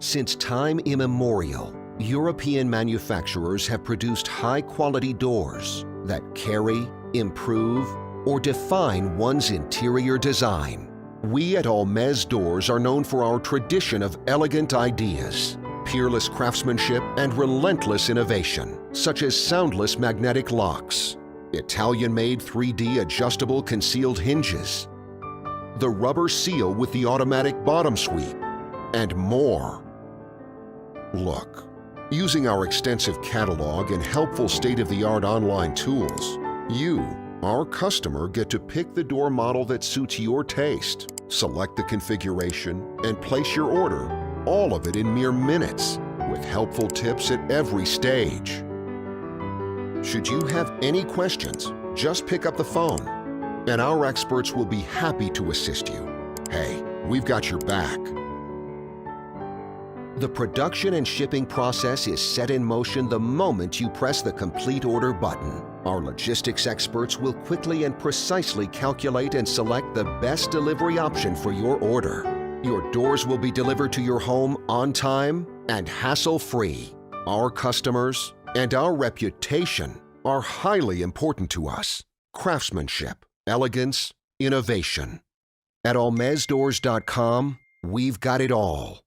Since time immemorial, European manufacturers have produced high-quality doors that carry, improve, or define one's interior design. We at Almes Doors are known for our tradition of elegant ideas, peerless craftsmanship, and relentless innovation, such as soundless magnetic locks, Italian-made 3D adjustable concealed hinges, the rubber seal with the automatic bottom sweep, and more. Look, using our extensive catalog and helpful state-of-the-art online tools, you, our customer, get to pick the door model that suits your taste, select the configuration, and place your order, all of it in mere minutes, with helpful tips at every stage. Should you have any questions, just pick up the phone, and our experts will be happy to assist you. Hey, we've got your back. The production and shipping process is set in motion the moment you press the Complete Order button. Our logistics experts will quickly and precisely calculate and select the best delivery option for your order. Your doors will be delivered to your home on time and hassle-free. Our customers and our reputation are highly important to us. Craftsmanship, elegance, innovation. At almesdoors.com, we've got it all.